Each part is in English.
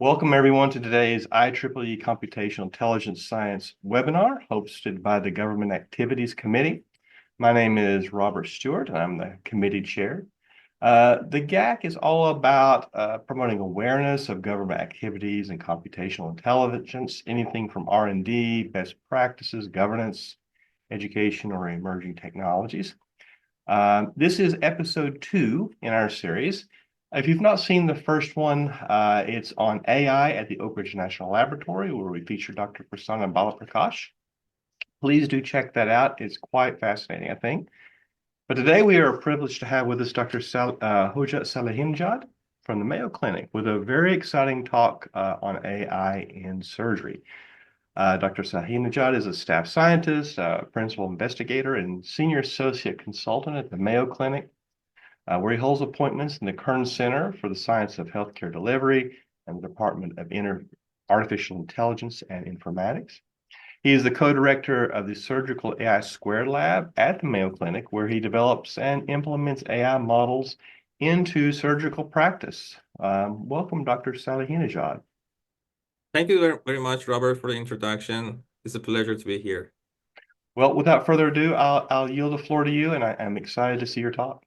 Welcome everyone to today's IEEE Computational Intelligence Science webinar hosted by the Government Activities Committee. My name is Robert Stewart and I'm the committee chair. The GAC is all about promoting awareness of government activities and computational intelligence, anything from R&D, best practices, governance, education, or emerging technologies. This is episode 2 in our series. If you've not seen the first one, it's on AI at the Oak Ridge National Laboratory, where we feature Dr. Prasanna Balaprakash. Please do check that out. It's quite fascinating, I think. But today we are privileged to have with us Dr. Hojjat Salehinejad from the Mayo Clinic with a very exciting talk on AI in surgery. Dr. Salehinejad is a staff scientist, principal investigator, and senior associate consultant at the Mayo Clinic, where he holds appointments in the Kern Center for the Science of Healthcare Delivery and the Department of Artificial Intelligence and Informatics. He is the co-director of the Surgical AI Squared Lab at the Mayo Clinic, where he develops and implements AI models into surgical practice. Welcome, Dr. Salehinejad. Thank you very much, Robert, for the introduction. It's a pleasure to be here. Well, without further ado, I'll yield the floor to you, and I'm excited to see your talk.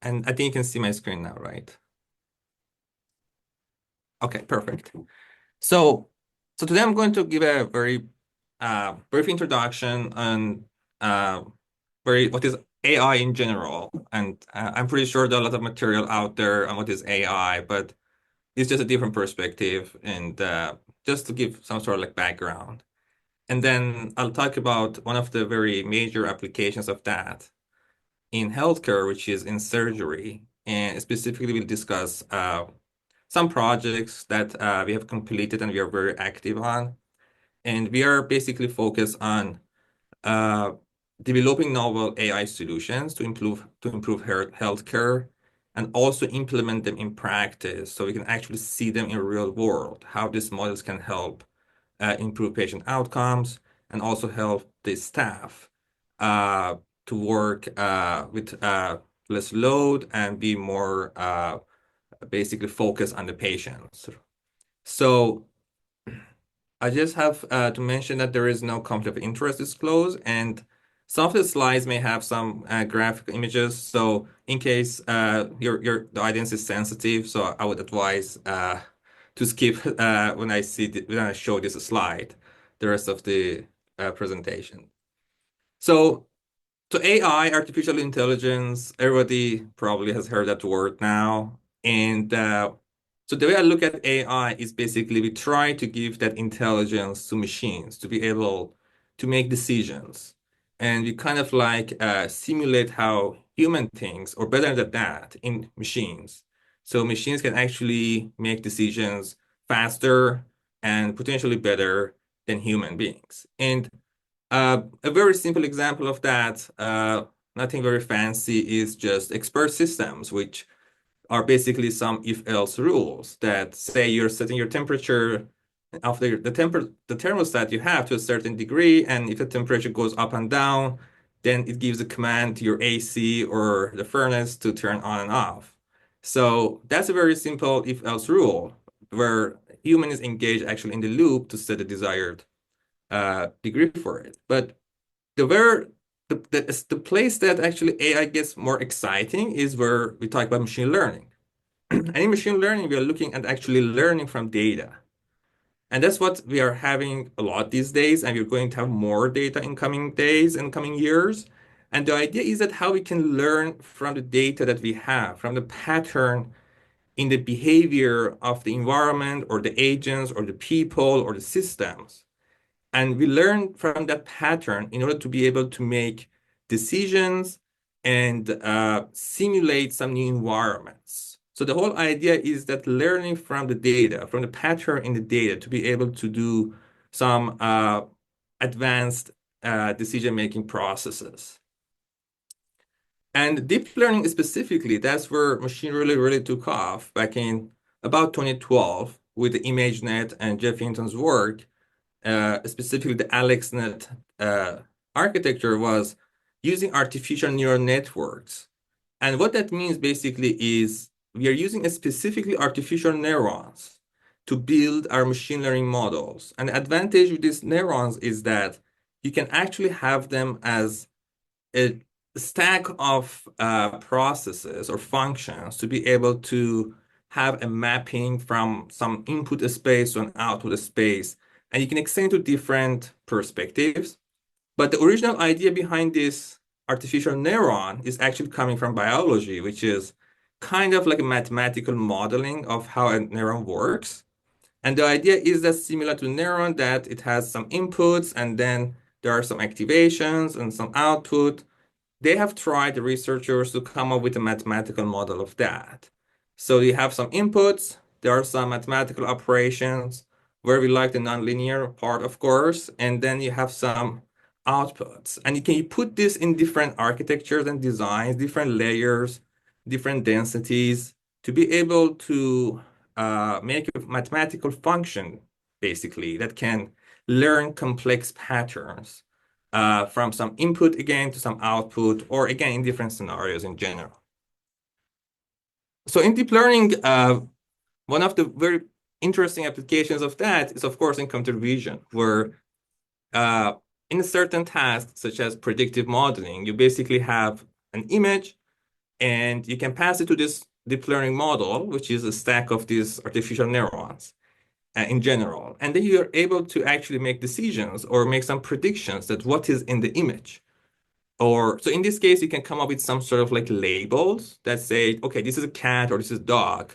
And I think you can see my screen now, right? Okay, perfect. So today I'm going to give a very brief introduction on what is AI in general. And I'm pretty sure there are a lot of material out there on what is AI, but it's just a different perspective and just to give some sort of like background. And then I'll talk about one of the very major applications of that in healthcare, which is in surgery. And specifically, we'll discuss some projects that we have completed and we are very active on. And we are basically focused on developing novel AI solutions to improve healthcare and also implement them in practice so we can actually see them in real world, how these models can help improve patient outcomes and also help the staff to work with less load and be more basically focused on the patients. So I just have to mention that there is no conflict of interest disclosed, and some of the slides may have some graphic images. So in case the audience is sensitive, so I would advise to skip when I show this slide, the rest of the presentation. So AI, artificial intelligence, everybody probably has heard that word now. And so the way I look at AI is basically we try to give that intelligence to machines to be able to make decisions. And we kind of like simulate how human thinks, or better than that, in machines. So machines can actually make decisions faster and potentially better than human beings. And a very simple example of that, nothing very fancy, is just expert systems, which are basically some if-else rules that say you're setting your temperature of the thermostat you have to a certain degree, and if the temperature goes up and down, then it gives a command to your AC or the furnace to turn on and off. So that's a very simple if-else rule where human is engaged actually in the loop to set the desired degree for it. But the place that actually AI gets more exciting is where we talk about machine learning. And in machine learning, we are looking at actually learning from data. And that's what we are having a lot these days, and we're going to have more data in coming days and coming years. And the idea is that how we can learn from the data that we have, from the pattern in the behavior of the environment or the agents or the people or the systems. And we learn from that pattern in order to be able to make decisions and simulate some new environments. So the whole idea is that learning from the data, from the pattern in the data, to be able to do some advanced decision-making processes. And deep learning specifically, that's where machine really took off back in about 2012 with the ImageNet and Jeff Hinton's work. Specifically the AlexNet architecture was using artificial neural networks. And what that means basically is we are using specifically artificial neurons to build our machine learning models. And the advantage with these neurons is that you can actually have them as a stack of processes or functions to be able to have a mapping from some input space to an output space. And you can extend to different perspectives. But the original idea behind this artificial neuron is actually coming from biology, which is kind of like a mathematical modeling of how a neuron works. And the idea is that similar to neuron, that it has some inputs and then there are some activations and some output. They have tried, the researchers, to come up with a mathematical model of that. So you have some inputs, there are some mathematical operations where we like the nonlinear part, of course, and then you have some outputs. And you put this in different architectures and designs, different layers, different densities to be able to make a mathematical function, basically, that can learn complex patterns from some input again to some output, or again in different scenarios in general. So in deep learning, one of the very interesting applications of that is, of course, in computer vision, where in a certain task, such as predictive modeling, you basically have an image and you can pass it to this deep learning model, which is a stack of these artificial neurons in general. And then you're able to actually make decisions or make some predictions that what is in the image. Or so in this case, you can come up with some sort of like labels that say, okay, this is a cat or this is a dog.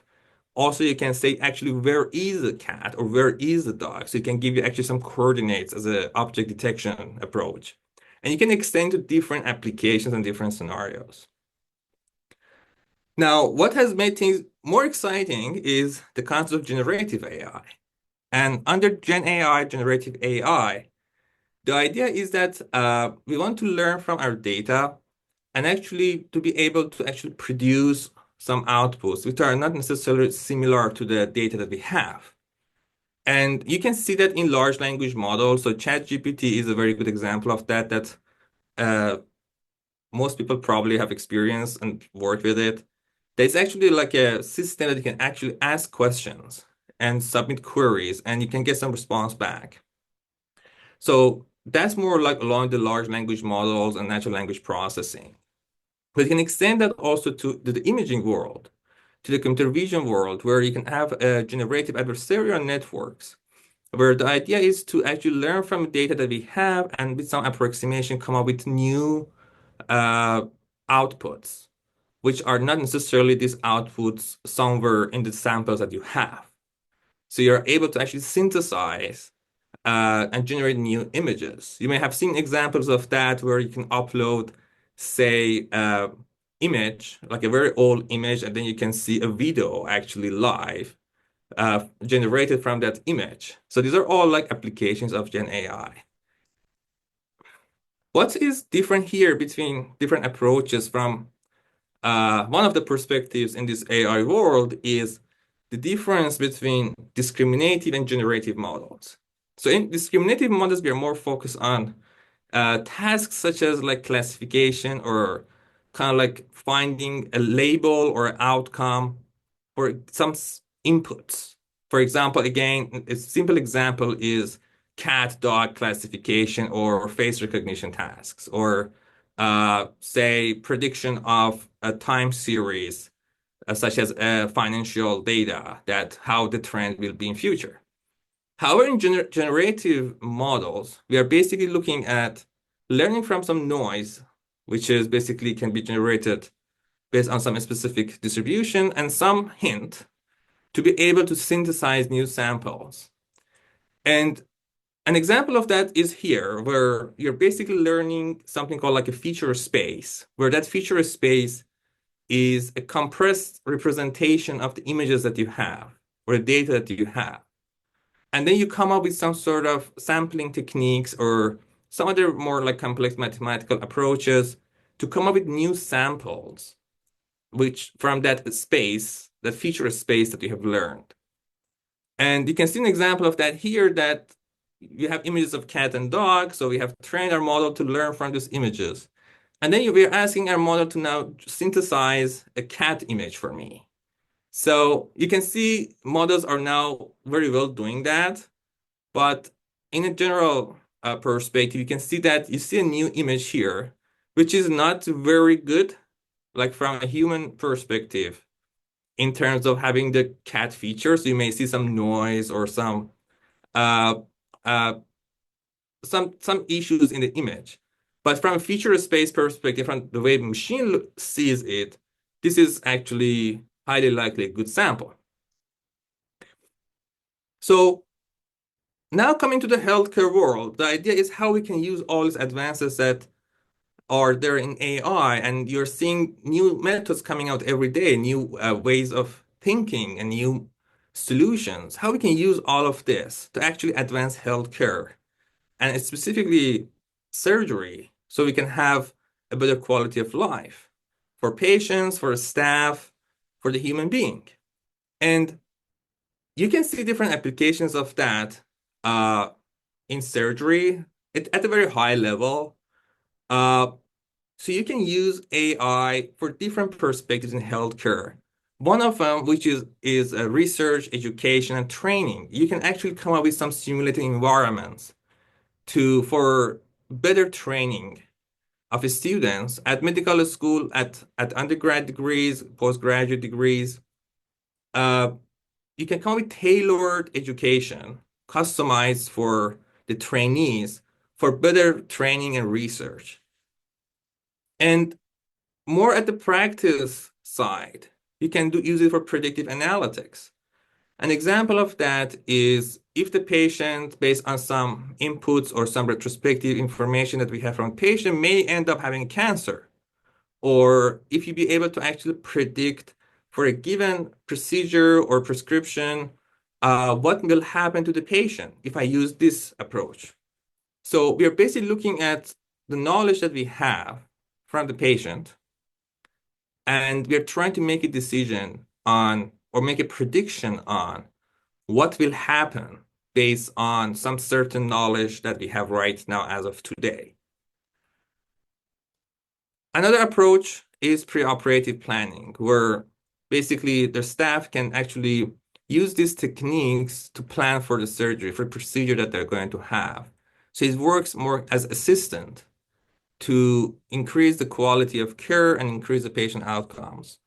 Also, you can say actually where is a cat or where is a dog. So it can give you actually some coordinates as an object detection approach. And you can extend to different applications and different scenarios. Now, what has made things more exciting is the concept of generative AI. And under Gen AI, generative AI, the idea is that we want to learn from our data and actually to be able to actually produce some outputs which are not necessarily similar to the data that we have. And you can see that in large language models. So ChatGPT is a very good example of that, uh, most people probably have experienced and worked with it. There's actually like a system that you can actually ask questions and submit queries, and you can get some response back. So that's more like along the large language models and natural language processing. But you can extend that also to the imaging world, to the computer vision world, where you can have generative adversarial networks, where the idea is to actually learn from data that we have and with some approximation come up with new uh, outputs, which are not necessarily these outputs somewhere in the samples that you have. So you're able to actually synthesize and generate new images. You may have seen examples of that where you can upload, say, image, like a very old image, and then you can see a video actually live generated from that image. So these are all like applications of Gen AI. What is different here between different approaches from one of the perspectives in this AI world is the difference between discriminative and generative models. So in discriminative models, we are more focused on tasks such as like classification or kind of like finding a label or outcome or some inputs. For example, again, a simple example is cat dog classification or face recognition tasks, or say prediction of a time series such as financial data, that how the trend will be in future. However, in generative models, we are basically looking at learning from some noise, which is basically can be generated based on some specific distribution and some hint to be able to synthesize new samples. And an example of that is here, where you're basically learning something called like a feature space, where that feature space is a compressed representation of the images that you have or the data that you have. And then you come up with some sort of sampling techniques or some other more like complex mathematical approaches to come up with new samples, which from that space, that feature space that you have learned. And you can see an example of that here, that you have images of cat and dog. So we have trained our model to learn from these images. And then we're asking our model to now synthesize a cat image for me. So you can see models are now very well doing that, but in a general perspective, you can see that you see a new image here, which is not very good, like from a human perspective, in terms of having the cat features. You may see some noise or uh, uh, some issues in the image. But from a feature space perspective, from the way the machine sees it, this is actually highly likely a good sample. So now coming to the healthcare world, the idea is how we can use all these advances that are there in AI, and you're seeing new methods coming out every day, new ways of thinking and new solutions, how we can use all of this to actually advance healthcare and specifically surgery so we can have a better quality of life for patients, for staff, for the human being. And you can see different applications of that uh, in surgery at a very high level. Uh, so you can use AI for different perspectives in healthcare. One of them, which is research, education, and training. You can actually come up with some simulated environments for better training of students at medical school, at undergrad degrees, postgraduate degrees. Uh, you can come up with tailored education, customized for the trainees for better training and research. And more at the practice side, you can use it for predictive analytics. An example of that is if the patient, based on some inputs or some retrospective information that we have from patient, may end up having cancer, or if you be able to actually predict for a given procedure or prescription, what will happen to the patient if I use this approach. So we are basically looking at the knowledge that we have from the patient, and we are trying to make a decision on, or make a prediction on, what will happen based on some certain knowledge that we have right now as of today. Another approach is preoperative planning, where basically the staff can actually use these techniques to plan for the surgery, for the procedure that they're going to have. So it works more as assistant to increase the quality of care and increase the patient outcomes.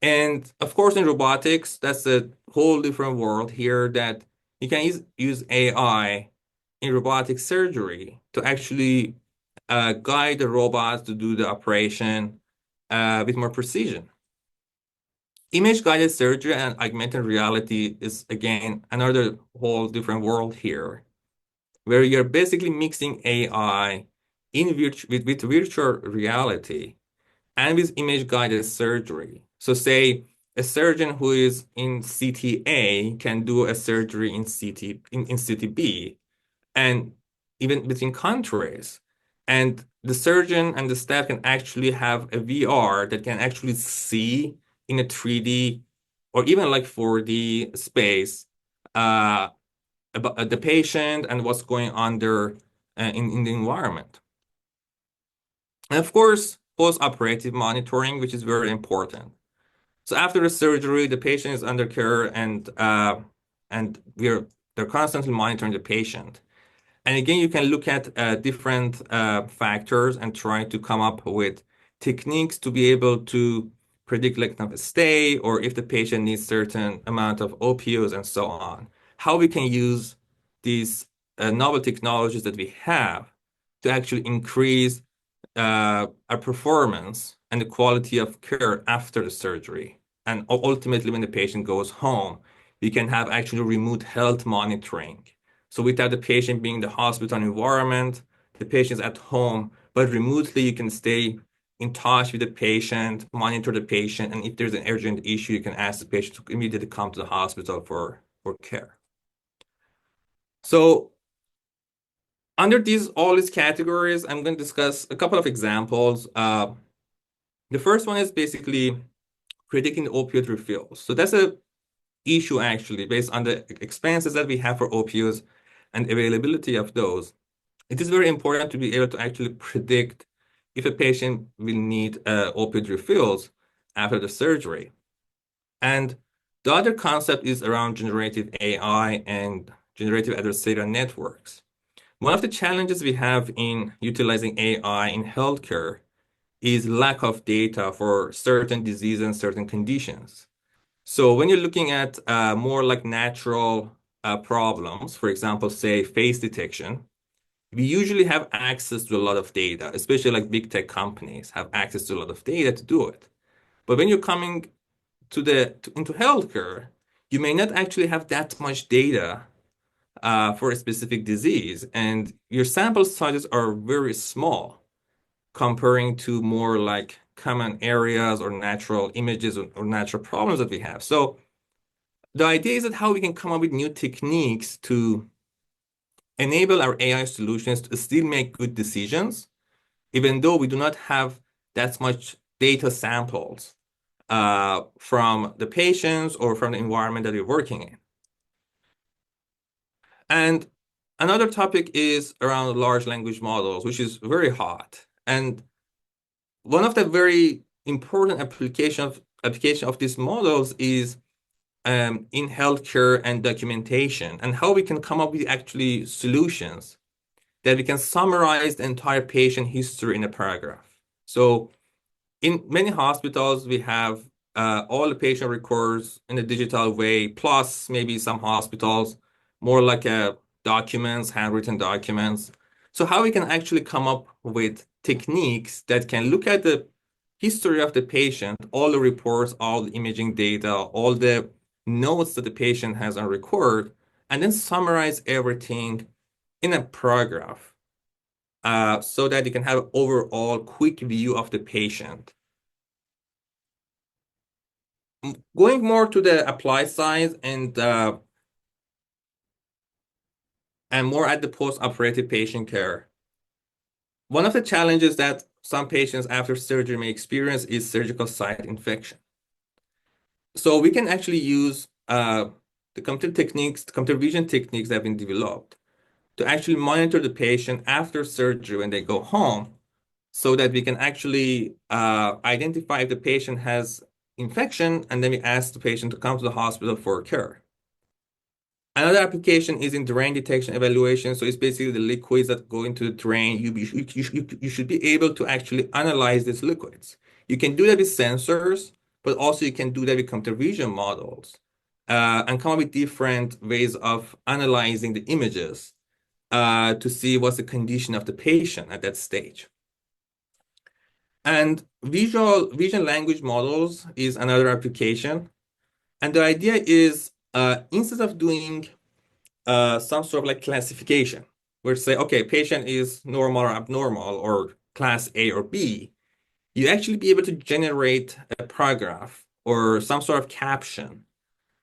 And of course, in robotics, that's a whole different world here, that you can use AI in robotic surgery to actually guide the robots to do the operation with more precision. Image-guided surgery and augmented reality is, again, another whole different world here, where you're basically mixing AI with virtual reality and with image-guided surgery. So say a surgeon who is in CTA can do a surgery in CTB, and even between countries. And the surgeon and the staff can actually have a VR that can actually see in a 3D or even like 4D space uh, about the patient and what's going on there in the environment. And of course, post-operative monitoring, which is very important. So after the surgery, the patient is under care, and they're constantly monitoring the patient. And again, you can look at different factors and try to come up with techniques to be able to predict length of stay, or if the patient needs certain amount of opioids and so on. How we can use these novel technologies that we have to actually increase our performance and the quality of care after the surgery. And ultimately, when the patient goes home, we can have actually remote health monitoring. So without the patient being in the hospital environment, the patient's at home, but remotely you can stay in touch with the patient, monitor the patient, and if there's an urgent issue, you can ask the patient to immediately come to the hospital for care. So under all these categories, I'm going to discuss a couple of examples. The first one is basically predicting the opioid refills. So that's a issue actually based on the expenses that we have for opioids and availability of those. It is very important to be able to actually predict if a patient will need opioid refills after the surgery. And the other concept is around generative AI and generative adversarial networks. One of the challenges we have in utilizing AI in healthcare is lack of data for certain diseases and certain conditions. So when you're looking at more like natural problems, for example, say face detection, we usually have access to a lot of data, especially like big tech companies have access to a lot of data to do it. But when you're coming into healthcare, you may not actually have that much data for a specific disease, and your sample sizes are very small comparing to more like common areas or natural images or natural problems that we have. So the idea is that how we can come up with new techniques to enable our AI solutions to still make good decisions, even though we do not have that much data samples from the patients or from the environment that we're working in. And another topic is around large language models, which is very hot. And one of the very important application of these models is in healthcare and documentation, and how we can come up with actually solutions that we can summarize the entire patient history in a paragraph. So in many hospitals, we have all the patient records in a digital way, plus maybe some hospitals more like documents, handwritten documents. So how we can actually come up with techniques that can look at the history of the patient, all the reports, all the imaging data, all the notes that the patient has on record, and then summarize everything in a paragraph so that you can have an overall quick view of the patient. Going more to the applied side and more at the post-operative patient care. One of the challenges that some patients after surgery may experience is surgical site infection. So we can actually use the computer vision techniques that have been developed to actually monitor the patient after surgery when they go home, so that we can actually identify if the patient has infection, and then we ask the patient to come to the hospital for care. Another application is in drain detection evaluation. So it's basically the liquids that go into the drain. You should be able to actually analyze these liquids. You can do that with sensors, but also you can do that with computer vision models and come up with different ways of analyzing the images to see what's the condition of the patient at that stage. And vision language models is another application. And the idea is instead of doing some sort of like classification, where say, okay, patient is normal or abnormal or class A or B, you actually be able to generate a paragraph or some sort of caption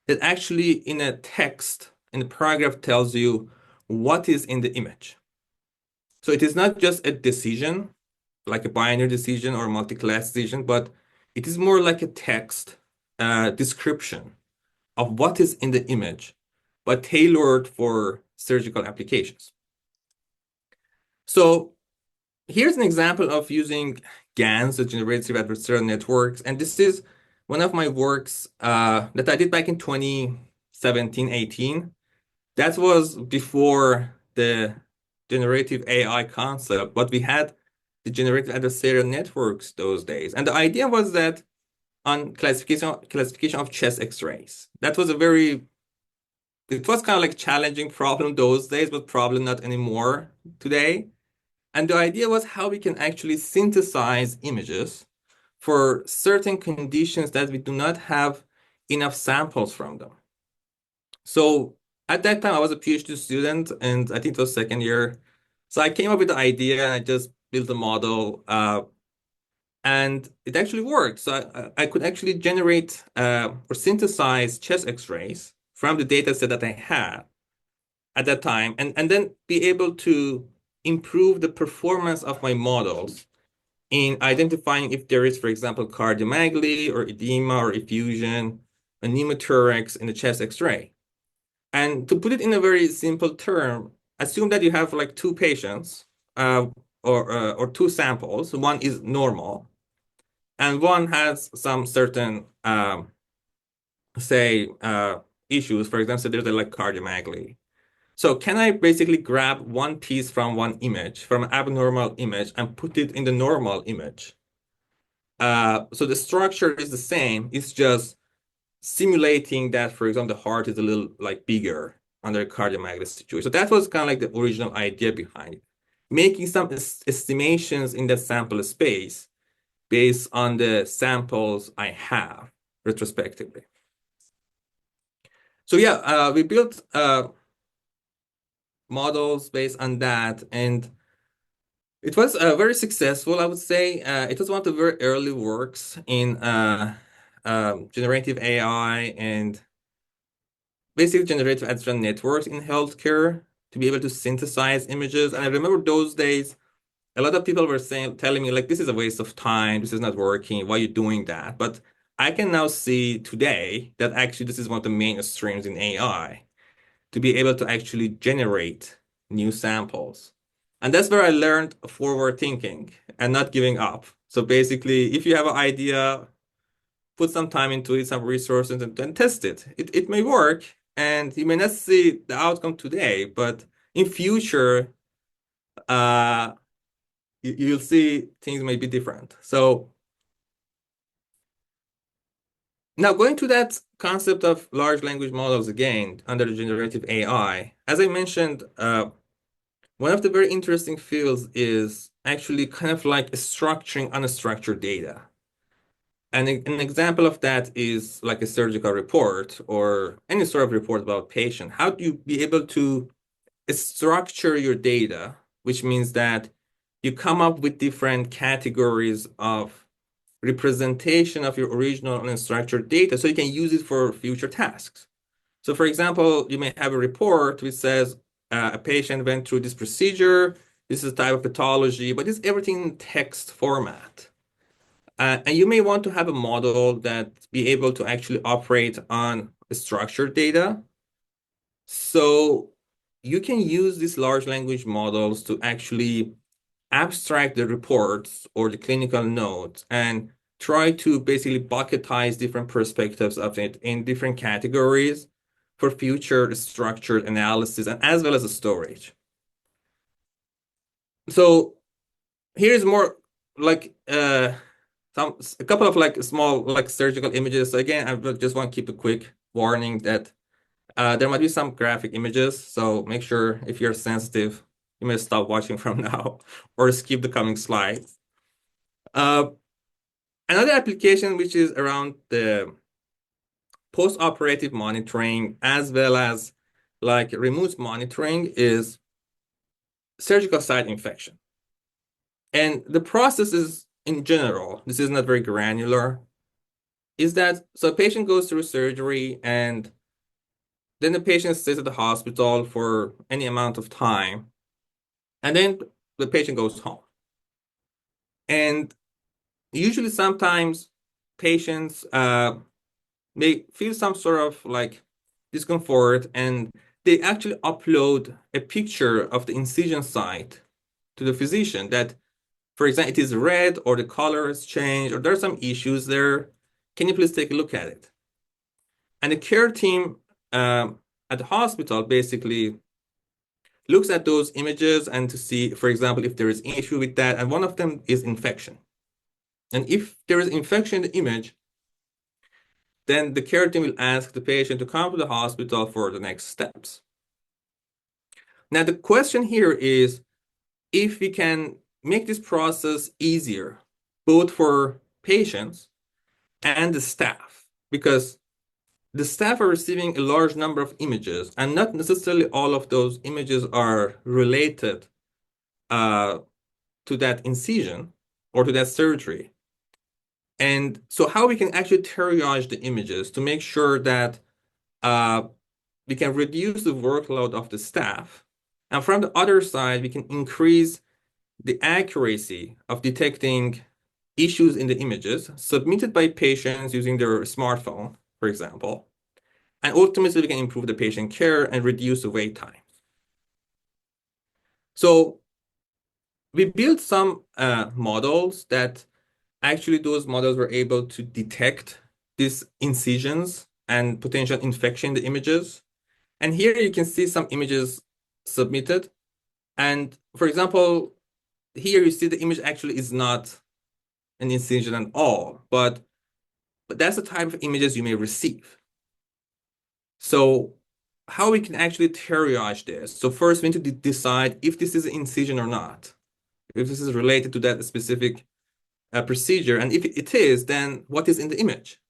that actually in a text in the paragraph tells you what is in the image. So it is not just a decision, like a binary decision or multi-class decision, but it is more like a text description of what is in the image, but tailored for surgical applications. So here's an example of using GANs, the generative adversarial networks. And this is one of my works that I did back in 2017, 18. That was before the generative AI concept, but we had the generative adversarial networks those days. And the idea was that on classification of chest X-rays, that was it was kind of like challenging problem those days, but probably not anymore today. And the idea was how we can actually synthesize images for certain conditions that we do not have enough samples from them. So at that time, I was a PhD student, and I think it was second year. So I came up with the idea, and I just built a model, and it actually worked. So I could actually generate or synthesize chest X-rays from the data set that I had at that time, and then be able to improve the performance of my models in identifying if there is, for example, cardiomegaly or edema or effusion, a pneumothorax in the chest X-ray. And to put it in a very simple term, assume that you have like two patients or two samples. One is normal, and one has some certain say, issues. For example, there's a like cardiomegaly. So can I basically grab one piece from one image, from an abnormal image, and put it in the normal image? So the structure is the same. It's just simulating that, for example, the heart is a little like bigger under a cardiomegaly situation. So that was kind of like the original idea behind it, making some estimations in that sample space based on the samples I have retrospectively. So yeah, we built models based on that, and it was very successful, I would say. It was one of the very early works in generative AI and basically generative adversarial networks in healthcare to be able to synthesize images. And I remember those days, a lot of people were telling me, like, this is a waste of time, this is not working, why are you doing that? But I can now see today that actually this is one of the main streams in AI, to be able to actually generate new samples. And that's where I learned forward thinking and not giving up. So basically, if you have an idea, put some time into it, some resources, and test it. It may work, and you may not see the outcome today, but in future, uh, you'll see things may be different. So now going to that concept of large language models again under the generative AI, as I mentioned, one of the very interesting fields is actually kind of like structuring unstructured data. And an example of that is like a surgical report or any sort of report about patient. How do you be able to structure your data, which means that you come up with different categories of representation of your original unstructured data so you can use it for future tasks. So for example, you may have a report which says a patient went through this procedure, this is a type of pathology, but it's everything in text format. And you may want to have a model that be able to actually operate on structured data. So you can use these large language models to actually abstract the reports or the clinical notes and try to basically bucketize different perspectives of it in different categories for future structured analysis and as well as a storage. So here's more like a couple of like small like surgical images. So again, I just want to keep a quick warning that there might be some graphic images, so make sure if you're sensitive, you may stop watching from now or skip the coming slides. Uh, Another application which is around the post-operative monitoring as well as like remote monitoring is surgical site infection. And the process is in general, this is not very granular, is that so a patient goes through surgery and then the patient stays at the hospital for any amount of time, and then the patient goes home. And usually sometimes patients may feel some sort of like discomfort and they actually upload a picture of the incision site to the physician that, for example, it is red or the color has changed or there are some issues there. Can you please take a look at it? And the care team at the hospital basically looks at those images and to see, for example, if there is an issue with that. And one of them is infection. And if there is infection in the image, then the care team will ask the patient to come to the hospital for the next steps. Now, the question here is if we can make this process easier, both for patients and the staff, because the staff are receiving a large number of images, and not necessarily all of those images are related to that incision or to that surgery. And so how we can actually triage the images to make sure that we can reduce the workload of the staff. And from the other side, we can increase the accuracy of detecting issues in the images submitted by patients using their smartphone, for example. And ultimately, we can improve the patient care and reduce the wait time. So we built some models that actually those models were able to detect these incisions and potential infection in the images. And here you can see some images submitted. And for example, here you see the image actually is not an incision at all, but that's the type of images you may receive. So how we can actually triage this? So first we need to decide if this is an incision or not, if this is related to that specific procedure. And if it is, then what is in the image?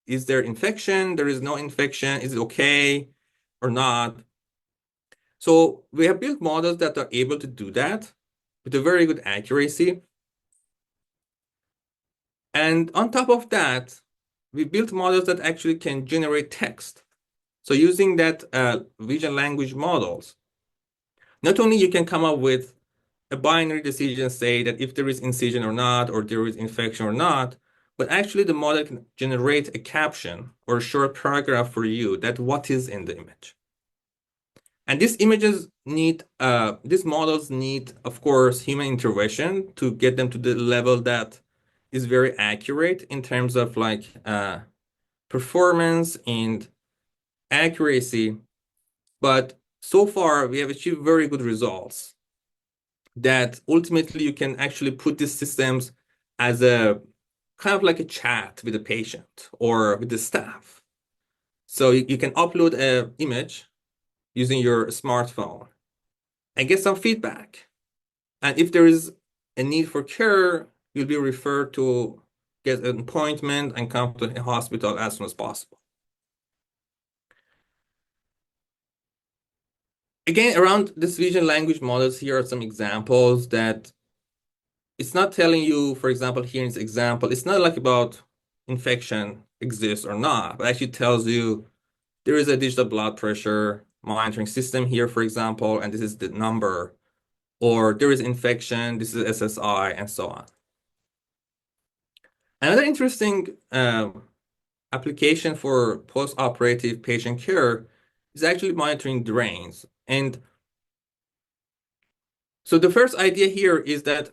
Is there infection? There is no infection. Is it okay or not? So we have built models that are able to do that with a very good accuracy. And on top of that, we built models that actually can generate text. So using that vision language models, not only you can come up with a binary decision, say that if there is incision or not, or there is infection or not, but actually the model can generate a caption or a short paragraph for you that what is in the image. And these models need, of course, human intervention to get them to the level that is very accurate in terms of like performance and accuracy. But so far, we have achieved very good results that ultimately you can actually put these systems as a kind of like a chat with the patient or with the staff. So you can upload an image using your smartphone and get some feedback. And if there is a need for care, you'll be referred to get an appointment and come to a hospital as soon as possible. Again, around this vision language models, here are some examples that it's not telling you, for example, here in this example, it's not like about infection exists or not, but actually tells you there is a digital blood pressure monitoring system here, for example, and this is the number, or there is infection, this is SSI, and so on. Another interesting application for post-operative patient care is actually monitoring drains. And so the first idea here is that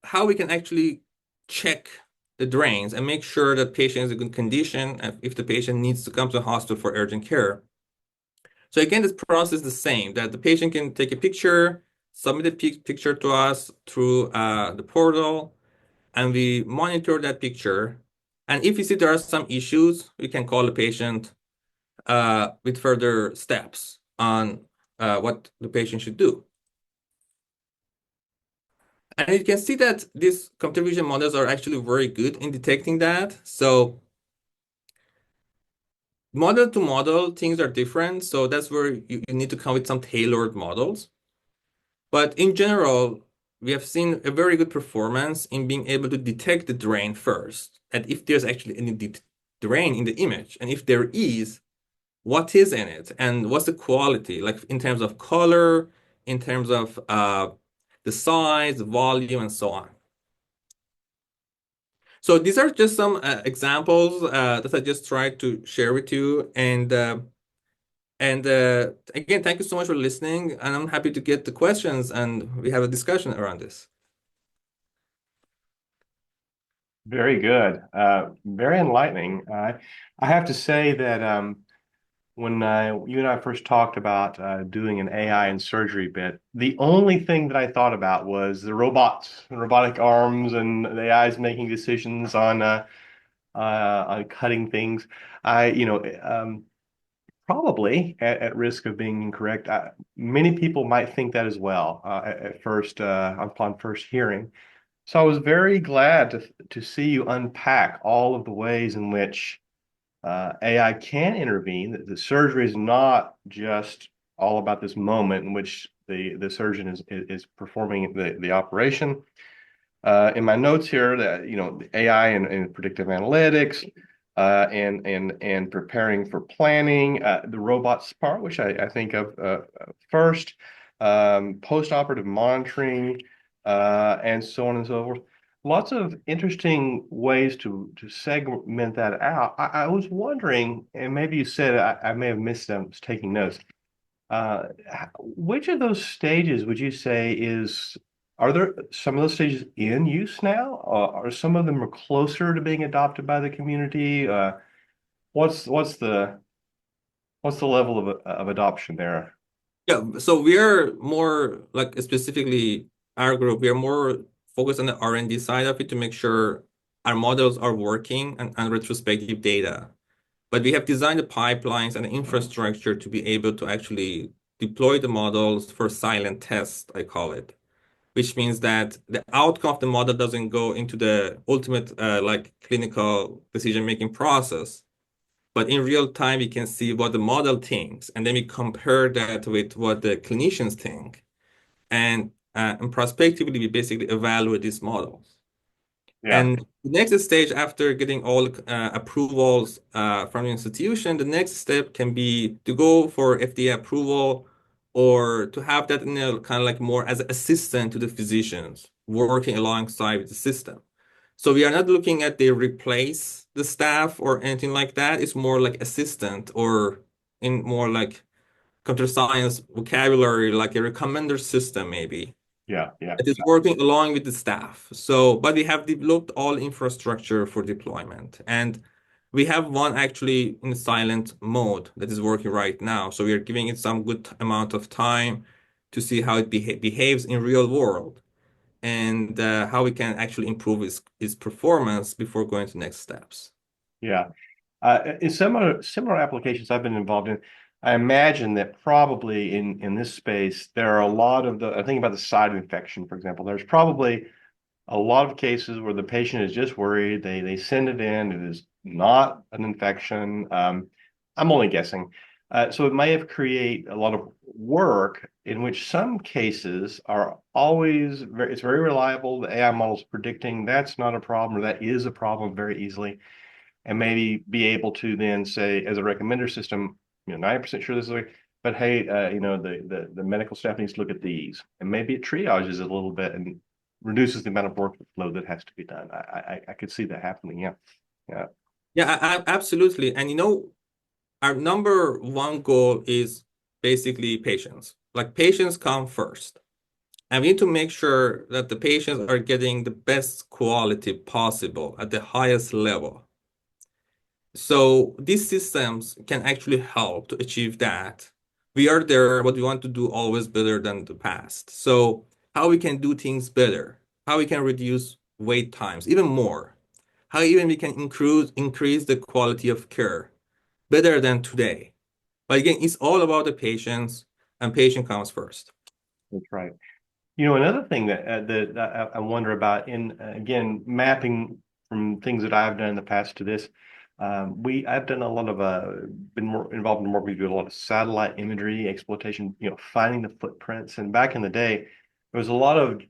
how we can actually check the drains and make sure that patient is in good condition if the patient needs to come to the hospital for urgent care. So again, this process is the same, that the patient can take a picture, submit a picture to us through the portal, and we monitor that picture. And if we see there are some issues, we can call the patient with further steps on what the patient should do. And you can see that these computer vision models are actually very good in detecting that. So model to model, things are different. So that's where you need to come with some tailored models. But in general, we have seen a very good performance in being able to detect the drain first. And if there's actually any drain in the image, and if there is, what is in it and what's the quality, like in terms of color, in terms of the size, volume, and so on. So these are just some examples that I just tried to share with you. And again, thank you so much for listening. And I'm happy to get the questions and we have a discussion around this. Very good. Very enlightening. I have to say that when you and I first talked about doing an AI in surgery bit, the only thing that I thought about was the robots, the robotic arms, and the AIs making decisions on cutting things. Probably at risk of being incorrect, many people might think that as well at first upon first hearing. So I was very glad to see you unpack all of the ways in which AI can intervene. The surgery is not just all about this moment in which the surgeon is performing the operation. In my notes here, that the AI and predictive analytics, and preparing for planning, the robots part, which I think of first, post-operative monitoring, and so on and so forth. Lots of interesting ways to segment that out. I was wondering, and maybe you said it, I may have missed them taking notes. Which of those stages would you say are there some of those stages in use now? Are some of them are closer to being adopted by the community? what's the level of adoption there? Yeah, so we are more like specifically our group, we are more focused on the R&D side of it to make sure our models are working and retrospective data. But we have designed the pipelines and the infrastructure to be able to actually deploy the models for silent test, I call it, which means that the outcome of the model doesn't go into the ultimate like clinical decision-making process. But in real time, we can see what the model thinks, and then we compare that with what the clinicians think. And prospectively, we basically evaluate these models. Yeah, And the next stage, after getting all approvals from the institution, the next step can be to go for FDA approval or to have that in a kind of like more as an assistant to the physicians working alongside with the system. So we are not looking at they replace the staff or anything like that. It's more like assistant or in more like computer science vocabulary, like a recommender system maybe. yeah. It is working along with the staff. So, but we have developed all infrastructure for deployment. And we have one actually in silent mode that is working right now. So we are giving it some good amount of time to see how it behaves in real world and how we can actually improve its performance before going to next steps. Yeah. In similar applications I've been involved in, I imagine that probably in this space there are a lot of I think about the side infection, for example. There's probably a lot of cases where the patient is just worried. They send it in. It is not an infection. I'm only guessing. So it may have created a lot of work in which some cases are always it's very reliable. The AI model is predicting that's not a problem or that is a problem very easily, and maybe be able to then say, as a recommender system, 90% sure this is the way, but hey, the medical staff needs to look at these, and maybe it triages it a little bit and reduces the amount of workload that has to be done. I could see that happening. Yeah, yeah, Yeah, absolutely. And our number one goal is basically patients. Like patients come first. And we need to make sure that the patients are getting the best quality possible at the highest level. So these systems can actually help to achieve that. We are there, but we want to do always better than the past. So how we can do things better, how we can reduce wait times even more, how even we can increase the quality of care better than today. But again, it's all about the patients, and patient comes first. that's right. Another thing that I wonder about in again mapping from things that I've done in the past to this, I've done a lot of been more involved in work. We do a lot of satellite imagery exploitation, finding the footprints. And back in the day, there was a lot of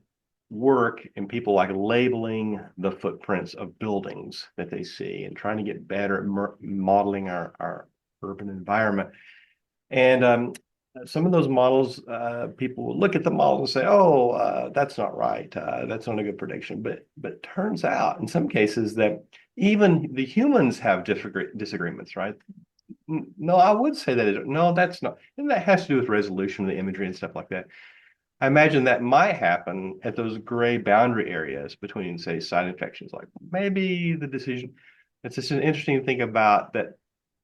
work and people like labeling the footprints of buildings that they see and trying to get better at modeling our urban environment. And some of those models, people will look at the model and say, "Oh, that's not right. That's not a good prediction." But turns out, in some cases, that even the humans have disagreements, right? No, I would say no, that's not. And that has to do with resolution of the imagery and stuff like that. I imagine that might happen at those gray boundary areas between, say, side infections. Like maybe the decision. It's just an interesting thing about that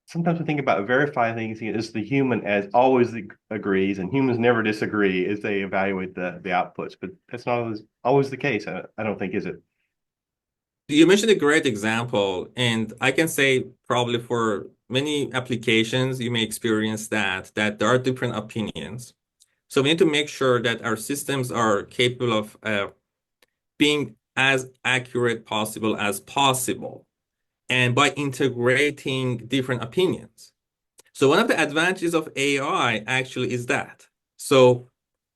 sometimes we think about verifying things as the human as always agrees, and humans never disagree as they evaluate the outputs. But that's not always the case. I don't think, is it? You mentioned a great example, and I can say probably for many applications, you may experience that there are different opinions. So we need to make sure that our systems are capable of being as accurate possible as possible, and by integrating different opinions. So one of the advantages of AI actually is that. So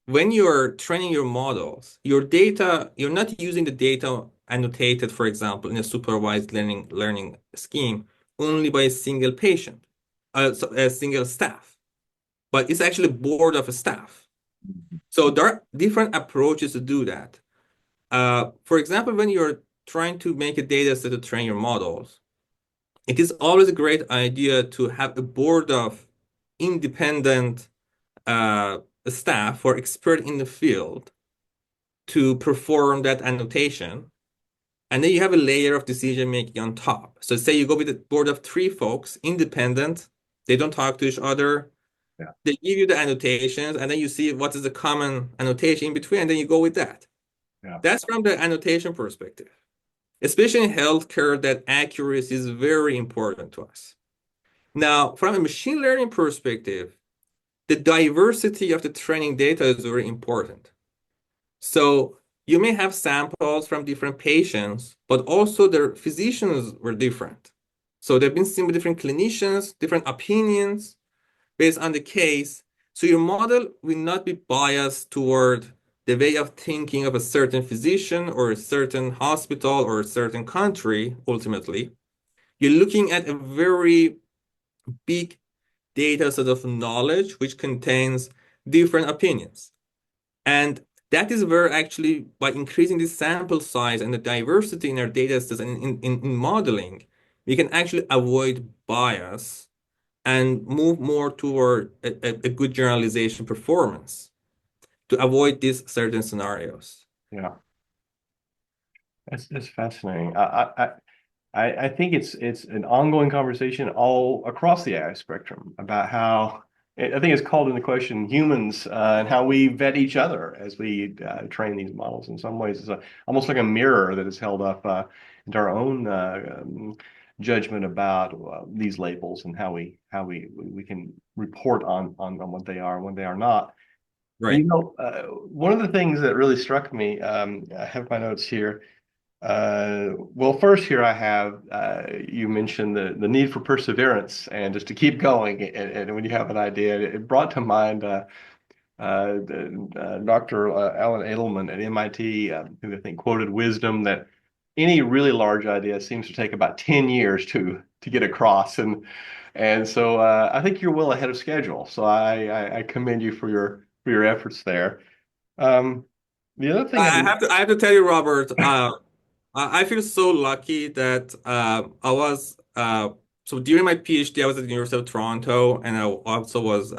when you're training your models, your data, you're not using the data annotated, for example, in a supervised learning scheme only by a single patient, so a single staff, but it's actually board of a staff. So there are different approaches to do that. For example, when you're trying to make a data set to train your models, it is always a great idea to have a board of independent uh, staff or expert in the field to perform that annotation. And then you have a layer of decision making on top. So say you go with a board of three folks, independent, they don't talk to each other. Yeah. They give you the annotations, and then you see what is the common annotation in between, and then you go with that. Yeah. That's from the annotation perspective. Especially in healthcare, that accuracy is very important to us. Now, from a machine learning perspective, the diversity of the training data is very important. So you may have samples from different patients, but also their physicians were different. So they've been seen with different clinicians, different opinions based on the case. So your model will not be biased toward the way of thinking of a certain physician or a certain hospital or a certain country, ultimately. You're looking at a very big data set of knowledge which contains different opinions. And that is where actually by increasing the sample size and the diversity in our data sets and in modeling, we can actually avoid bias and move more toward a good generalization performance to avoid these certain scenarios. Yeah. That's fascinating. I think it's an ongoing conversation all across the AI spectrum about how I think it's called into question humans and how we vet each other as we train these models. In some ways, it's almost like a mirror that is held up into our own judgment about these labels and how we can report on what they are and what they are not. And Right. one of the things that really struck me, I have my notes here. Well, first here I have you mentioned the need for perseverance and just to keep going. And when you have an idea, it brought to mind Dr. Alan Edelman at MIT, who I think quoted wisdom that any really large idea seems to take about 10 years to get across. And so I think you're well ahead of schedule. So I commend you for your efforts there. Um, the other thing I have to tell you, Robert, I feel so lucky that I was so during my PhD, I was at the University of Toronto, and I also was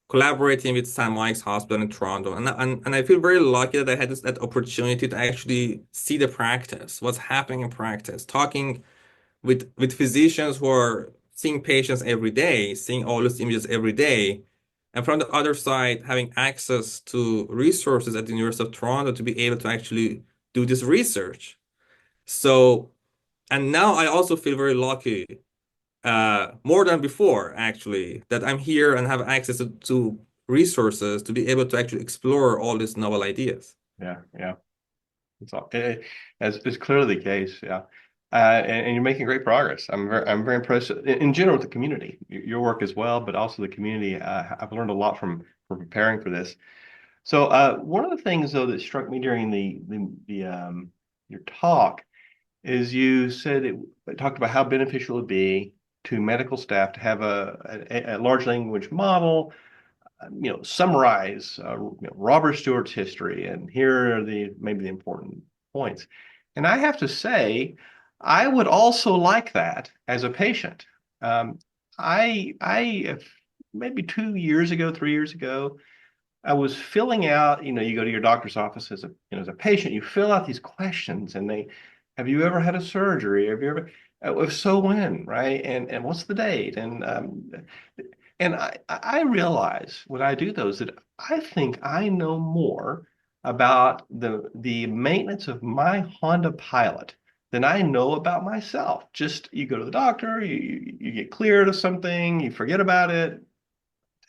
collaborating with St. Mike's Hospital in Toronto, and I feel very lucky that I had that opportunity to actually see the practice, what's happening in practice, talking with physicians who are seeing patients every day, seeing all these images every day, and from the other side, having access to resources at the University of Toronto to be able to actually do this research. So, and now I also feel very lucky, more than before, actually, that I'm here and have access to resources to be able to actually explore all these novel ideas. yeah, yeah. It's all, it's clearly the case, yeah. And you're making great progress. I'm very impressed in general with the community, your work as well, but also the community. I've learned a lot from preparing for this. So one of the things though that struck me during the your talk is you said it talked about how beneficial it would be to medical staff to have a large language model summarize Robert Stewart's history, and here are the maybe the important points. And I have to say, I would also like that as a patient. Um, I maybe 2 years ago, 3 years ago, I was filling out. You go to your doctor's office as a patient, you fill out these questions, and have you ever had a surgery? Have you ever? If so, when, right? And what's the date? And I realize when I do those that I think I know more about the maintenance of my Honda Pilot than I know about myself. Just you go to the doctor, you get cleared of something, you forget about it.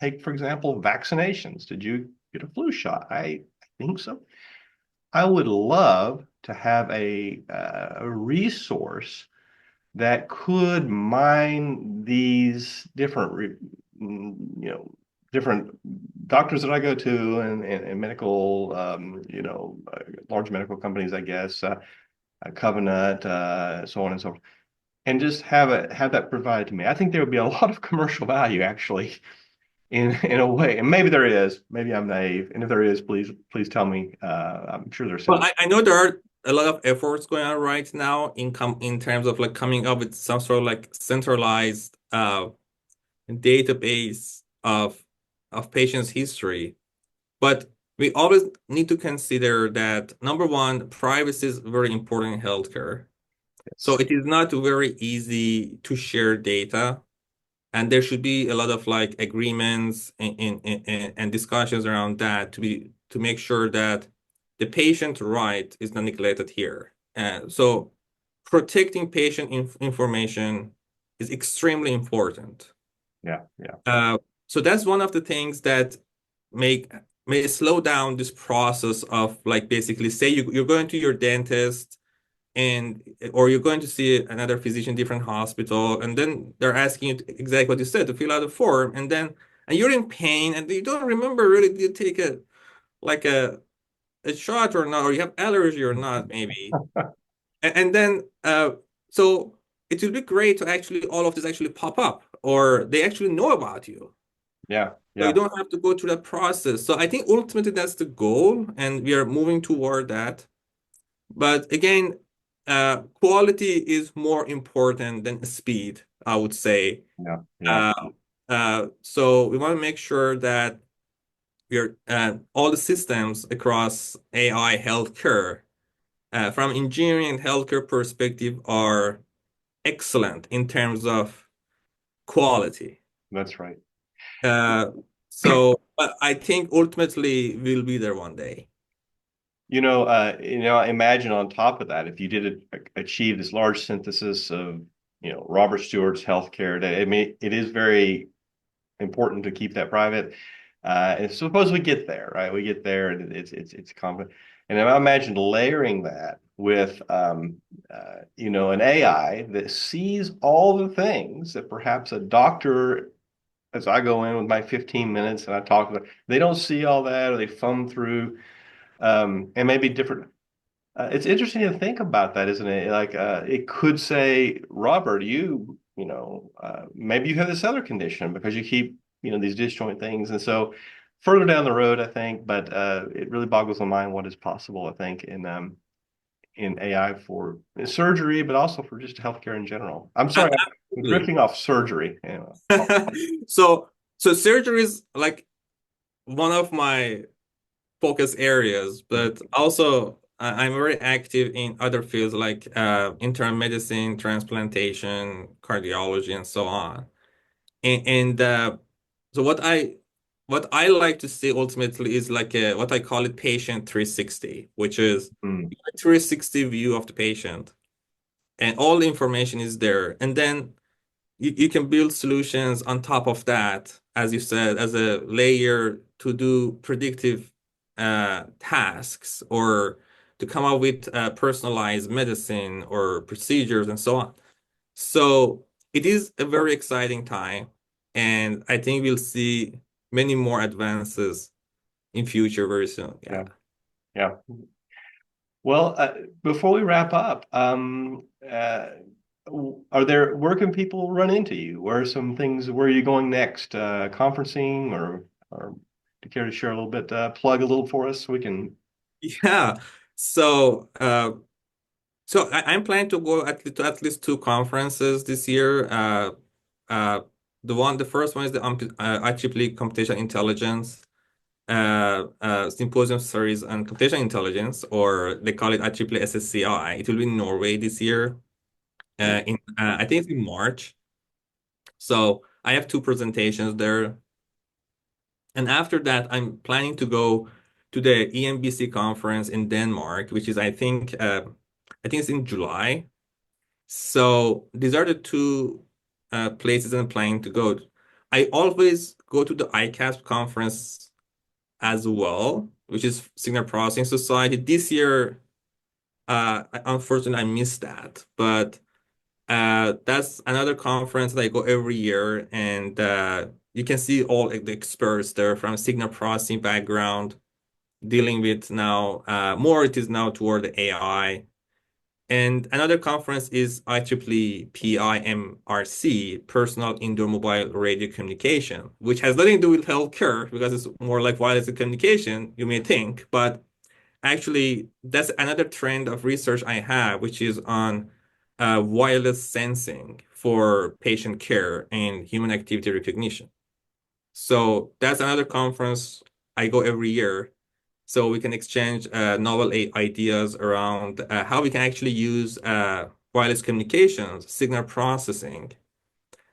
Take, for example, vaccinations. Did you get a flu shot? I think so. I would love to have a resource that could mine these different doctors that I go to and medical, large medical companies, I guess, Covenant, so on and so forth, and just have that provided to me. I think there would be a lot of commercial value actually in a way, and maybe there is. Maybe I'm naive, and if there is, please tell me. I'm sure there's Well, some. I know there are a lot of efforts going on right now in terms of like coming up with some sort of like centralized database of patients' history. But we always need to consider that number one, privacy is very important in healthcare. So Yes. it is not very easy to share data, and there should be a lot of like agreements and discussions around that to make sure that the patient right is not neglected here. So protecting patient information is extremely important. Yeah. Yeah. Uh, so that's one of the things that make may slow down this process of like basically say you're going to your dentist and or you're going to see another physician, different hospital, and then they're asking you exactly what you said to fill out a form, and you're in pain and you don't remember really did you take a like a shot or not, or you have allergy or not, maybe. And then so it will be great to actually all of this actually pop up or they actually know about you. Yeah. So you Yeah. don't have to go through that process. So I think ultimately that's the goal, and we are moving toward that. But again, quality is more important than speed, I would say. Yeah. Yeah. Uh, so we want to make sure that we're all the systems across AI healthcare, from engineering and healthcare perspective, are excellent in terms of quality. That's right. Uh, so, but I think ultimately we'll be there one day. Imagine on top of that, if you did achieve this large synthesis of, Robert Stewart's healthcare, that it is very important to keep that private. And suppose we get there, right? We get there, and it's common. And I imagine layering that with, an AI that sees all the things that perhaps a doctor, as I go in with my 15 minutes and I talk to them, they don't see all that, or they thumb through, and maybe different. It's interesting to think about that, isn't it? Like, it could say, Robert, maybe you have this other condition because you keep, these disjoint things. And so further down the road, I think, but it really boggles the mind what is possible, I think, in AI for surgery, but also for just healthcare in general. I'm sorry, I'm Absolutely. drifting off surgery. Anyway. So, so surgery is like one of my focus areas, but also I'm very active in other fields like internal medicine, transplantation, cardiology, and so on. And so what I like to see ultimately is like what I call it patient 360, which is Mm, a 360 view of the patient, and all the information is there, and then you can build solutions on top of that, as you said, as a layer to do predictive tasks or to come up with personalized medicine or procedures and so on. So it is a very exciting time, and I think we'll see many more advances in future very soon. Yeah. yeah, yeah. Well, before we wrap up, where can people run into you? Where are you going next? Conferencing or do you care to share a little bit, plug a little for us so we can, Yeah. So I'm planning to go to at least two conferences this year. Uh, the first one is the IEEE Computational Intelligence Symposium Series on Computational Intelligence, or they call it IEEE SSCI. It will be in Norway this year. In I think it's in March. So I have two presentations there, and after that, I'm planning to go to the EMBC conference in Denmark, which is I think it's in July. So these are the two places I'm planning to go. I always go to the ICASP conference as well, which is Signal Processing Society. This year, unfortunately, I missed that, but that's another conference that I go every year, and you can see all like, the experts there from signal processing background, dealing with now more. It is now toward the AI. And another conference is IEEE PIMRC, Personal Indoor Mobile Radio Communication, which has nothing to do with healthcare because it's more like wireless communication, you may think. But actually, that's another trend of research I have, which is on wireless sensing for patient care and human activity recognition. So that's another conference I go every year. so we can exchange novel ideas around how we can actually use wireless communications, signal processing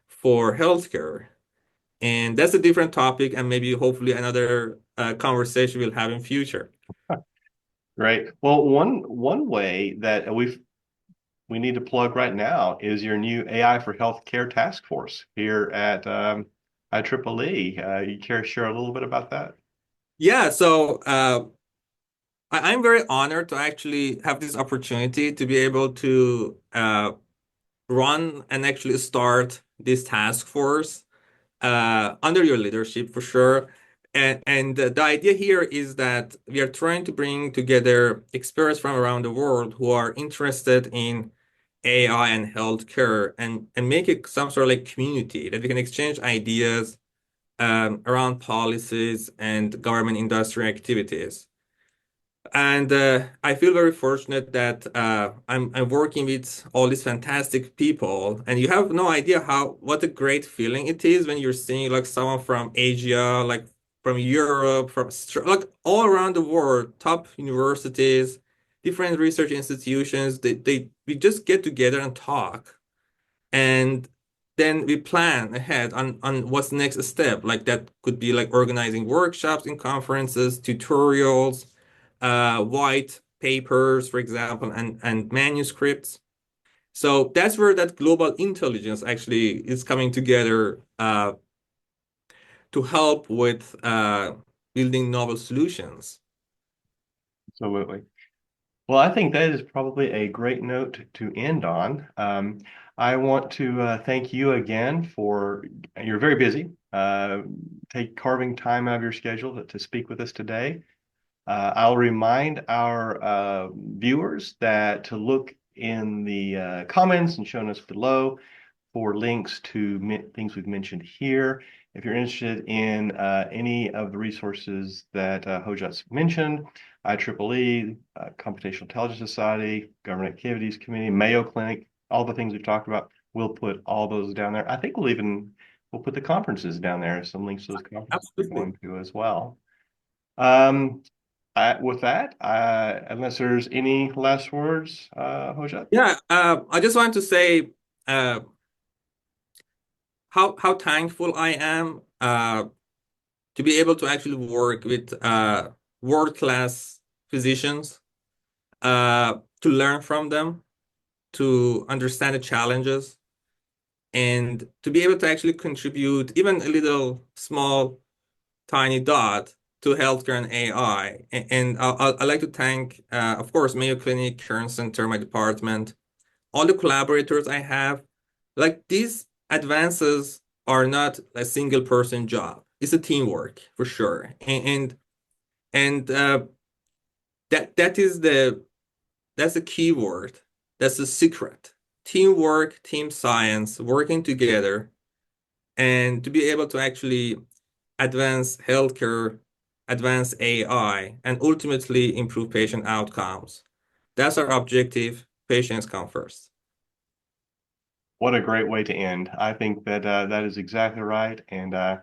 for healthcare. And that's a different topic, and maybe hopefully another conversation we'll have in future. Great. Well, one way that we need to plug right now is your new AI for Healthcare Task Force here at IEEE. You care to share a little bit about that? Yeah, so I'm very honored to actually have this opportunity to be able to run and actually start this task force under your leadership for sure. And the idea here is that we are trying to bring together experts from around the world who are interested in AI and healthcare and make it some sort of like community that we can exchange ideas around policies and government industry activities. And I feel very fortunate that I'm working with all these fantastic people, and you have no idea what a great feeling it is when you're seeing like someone from Asia, like from Europe, like all around the world, top universities, different research institutions. We just get together and talk, and then we plan ahead on what's the next step. Like that could be like organizing workshops and conferences, tutorials, white papers, for example, and manuscripts. So that's where that global intelligence actually is coming together to help with building novel solutions. Absolutely. Well, I think that is probably a great note to end on. I want to thank you again for you're very busy. Take carving time out of your schedule to speak with us today. I'll remind our viewers that to look in the comments and show notes below for links to things we've mentioned here. If you're interested in any of the resources that Hojjat's mentioned, IEEE, Computational Intelligence Society, Government Activities Committee, Mayo Clinic, all the things we've talked about, we'll put all those down there. I think we'll put the conferences down there, some links to those conferences we're Absolutely. going to as well. With that, unless there's any last words, Hojjat? Yeah, I just want to say uh, how thankful I am to be able to actually work with world-class physicians, to learn from them, to understand the challenges, and to be able to actually contribute even a little small, tiny dot to healthcare and AI. And I'd like to thank, of course, Mayo Clinic, Kern Center, my department, all the collaborators I have. Like these advances are not a single person job. It's a teamwork for sure. And that is that's the key word. That's the secret. Teamwork, team science, working together, and to be able to actually advance healthcare, advance AI, and ultimately improve patient outcomes. That's our objective. Patients come first. What a great way to end. I think that that is exactly right. And I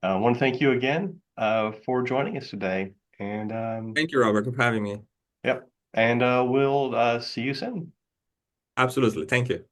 want to thank you again for joining us today. And Thank you, Robert, for having me. yep. And we'll see you soon. Absolutely. Thank you.